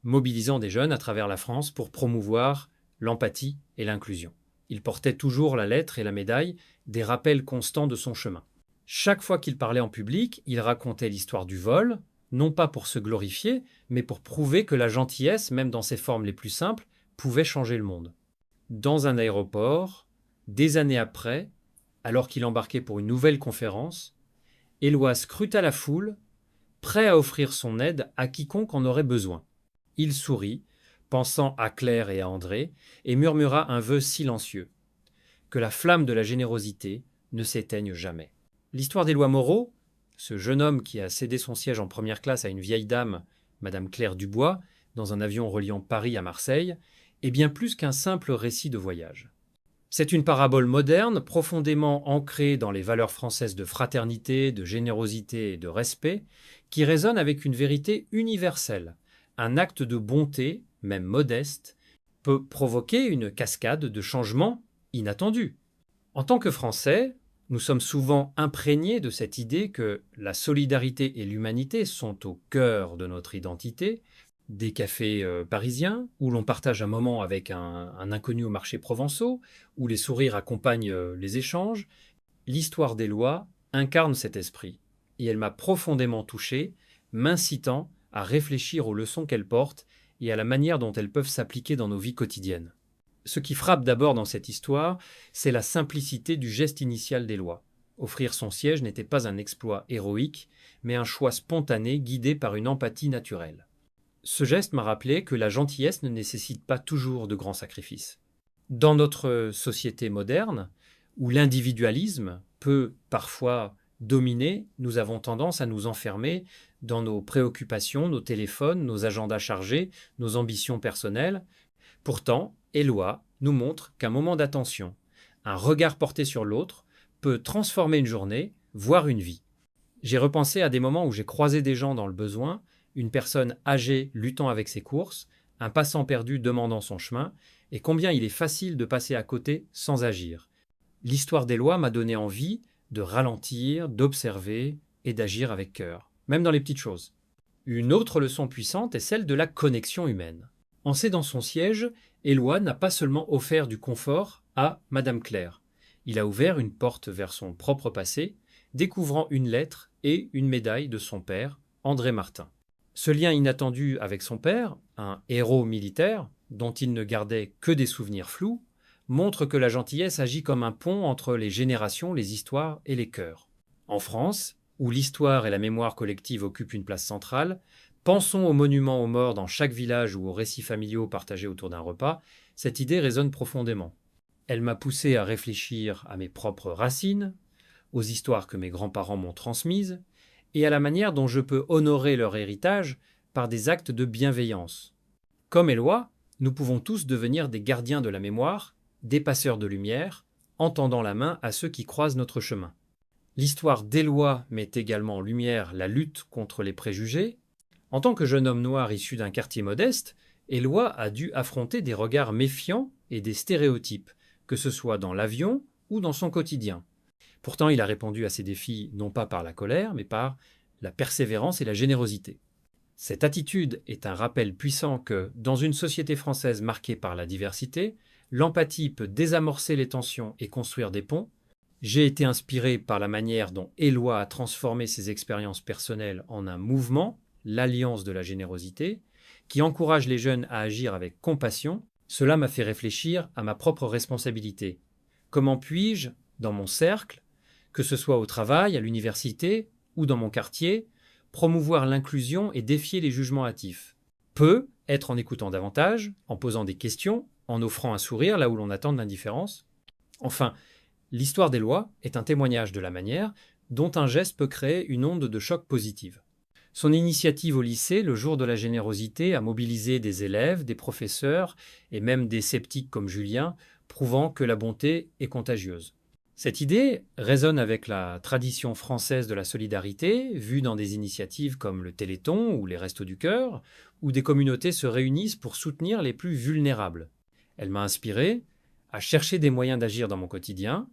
mobilisant des jeunes à travers la France pour promouvoir l'empathie et l'inclusion. Il portait toujours la lettre et la médaille, des rappels constants de son chemin. Chaque fois qu'il parlait en public, il racontait l'histoire du vol, non pas pour se glorifier, mais pour prouver que la gentillesse, même dans ses formes les plus simples, pouvait changer le monde. Dans un aéroport, des années après, alors qu'il embarquait pour une nouvelle conférence, Éloi scruta la foule, prêt à offrir son aide à quiconque en aurait besoin. Il sourit, pensant à Claire et à André, et murmura un vœu silencieux. Que la flamme de la générosité ne s'éteigne jamais. L'histoire d'Éloi Moreau, ce jeune homme qui a cédé son siège en première classe à une vieille dame, Madame Claire Dubois, dans un avion reliant Paris à Marseille, est bien plus qu'un simple récit de voyage. C'est une parabole moderne, profondément ancrée dans les valeurs françaises de fraternité, de générosité et de respect, qui résonne avec une vérité universelle. Un acte de bonté, même modeste, peut provoquer une cascade de changements inattendus. En tant que Français, nous sommes souvent imprégnés de cette idée que la solidarité et l'humanité sont au cœur de notre identité. Des cafés parisiens, où l'on partage un moment avec un inconnu au marché provençaux, où les sourires accompagnent les échanges. L'histoire d'Éloi incarne cet esprit, et elle m'a profondément touché, m'incitant à réfléchir aux leçons qu'elle porte et à la manière dont elles peuvent s'appliquer dans nos vies quotidiennes. Ce qui frappe d'abord dans cette histoire, c'est la simplicité du geste initial d'Éloi. Offrir son siège n'était pas un exploit héroïque, mais un choix spontané guidé par une empathie naturelle. Ce geste m'a rappelé que la gentillesse ne nécessite pas toujours de grands sacrifices. Dans notre société moderne, où l'individualisme peut parfois dominer, nous avons tendance à nous enfermer dans nos préoccupations, nos téléphones, nos agendas chargés, nos ambitions personnelles. Pourtant, Éloi nous montre qu'un moment d'attention, un regard porté sur l'autre, peut transformer une journée, voire une vie. J'ai repensé à des moments où j'ai croisé des gens dans le besoin, une personne âgée luttant avec ses courses, un passant perdu demandant son chemin, et combien il est facile de passer à côté sans agir. L'histoire d'Éloi m'a donné envie de ralentir, d'observer et d'agir avec cœur, même dans les petites choses. Une autre leçon puissante est celle de la connexion humaine. En cédant son siège, Éloi n'a pas seulement offert du confort à Madame Claire. Il a ouvert une porte vers son propre passé, découvrant une lettre et une médaille de son père, André Martin. Ce lien inattendu avec son père, un héros militaire dont il ne gardait que des souvenirs flous, montre que la gentillesse agit comme un pont entre les générations, les histoires et les cœurs. En France, où l'histoire et la mémoire collective occupent une place centrale, pensons aux monuments aux morts dans chaque village ou aux récits familiaux partagés autour d'un repas, cette idée résonne profondément. Elle m'a poussé à réfléchir à mes propres racines, aux histoires que mes grands-parents m'ont transmises, et à la manière dont je peux honorer leur héritage par des actes de bienveillance. Comme Éloi, nous pouvons tous devenir des gardiens de la mémoire, des passeurs de lumière, en tendant la main à ceux qui croisent notre chemin. L'histoire d'Éloi met également en lumière la lutte contre les préjugés. En tant que jeune homme noir issu d'un quartier modeste, Éloi a dû affronter des regards méfiants et des stéréotypes, que ce soit dans l'avion ou dans son quotidien. Pourtant, il a répondu à ces défis non pas par la colère, mais par la persévérance et la générosité. Cette attitude est un rappel puissant que, dans une société française marquée par la diversité, l'empathie peut désamorcer les tensions et construire des ponts. J'ai été inspiré par la manière dont Éloi a transformé ses expériences personnelles en un mouvement, l'Alliance de la générosité, qui encourage les jeunes à agir avec compassion. Cela m'a fait réfléchir à ma propre responsabilité. Comment puis-je, dans mon cercle, que ce soit au travail, à l'université ou dans mon quartier, promouvoir l'inclusion et défier les jugements hâtifs? Peut être en écoutant davantage, en posant des questions, en offrant un sourire là où l'on attend de l'indifférence. Enfin, l'histoire d'Éloi est un témoignage de la manière dont un geste peut créer une onde de choc positive. Son initiative au lycée, le jour de la générosité, a mobilisé des élèves, des professeurs et même des sceptiques comme Julien, prouvant que la bonté est contagieuse. Cette idée résonne avec la tradition française de la solidarité, vue dans des initiatives comme le Téléthon ou les Restos du Cœur, où des communautés se réunissent pour soutenir les plus vulnérables. Elle m'a inspiré à chercher des moyens d'agir dans mon quotidien,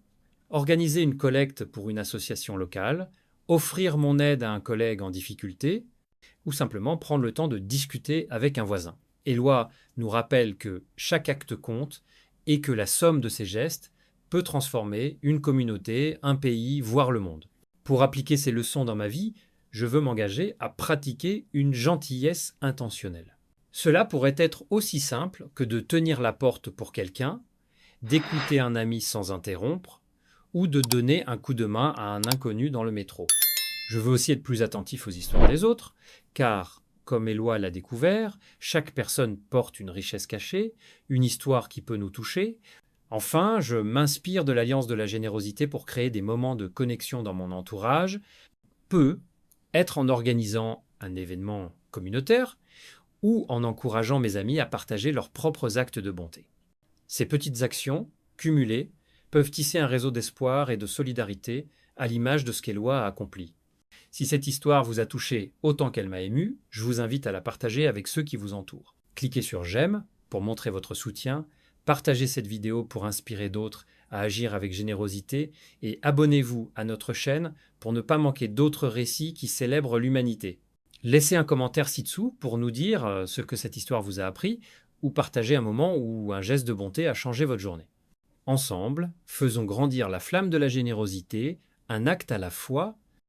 organiser une collecte pour une association locale, offrir mon aide à un collègue en difficulté, ou simplement prendre le temps de discuter avec un voisin. Éloi nous rappelle que chaque acte compte et que la somme de ces gestes peut transformer une communauté, un pays, voire le monde. Pour appliquer ces leçons dans ma vie, je veux m'engager à pratiquer une gentillesse intentionnelle. Cela pourrait être aussi simple que de tenir la porte pour quelqu'un, d'écouter un ami sans interrompre, ou de donner un coup de main à un inconnu dans le métro. Je veux aussi être plus attentif aux histoires des autres, car, comme Éloi l'a découvert, chaque personne porte une richesse cachée, une histoire qui peut nous toucher. Enfin, je m'inspire de l'Alliance de la générosité pour créer des moments de connexion dans mon entourage. Peut être en organisant un événement communautaire ou en encourageant mes amis à partager leurs propres actes de bonté. Ces petites actions, cumulées, peuvent tisser un réseau d'espoir et de solidarité à l'image de ce qu'Éloi a accompli. Si cette histoire vous a touché autant qu'elle m'a ému, je vous invite à la partager avec ceux qui vous entourent. Cliquez sur j'aime pour montrer votre soutien, partagez cette vidéo pour inspirer d'autres à agir avec générosité et abonnez-vous à notre chaîne pour ne pas manquer d'autres récits qui célèbrent l'humanité. Laissez un commentaire ci-dessous pour nous dire ce que cette histoire vous a appris ou partagez un moment où un geste de bonté a changé votre journée. Ensemble, faisons grandir la flamme de la générosité, un acte à la fois,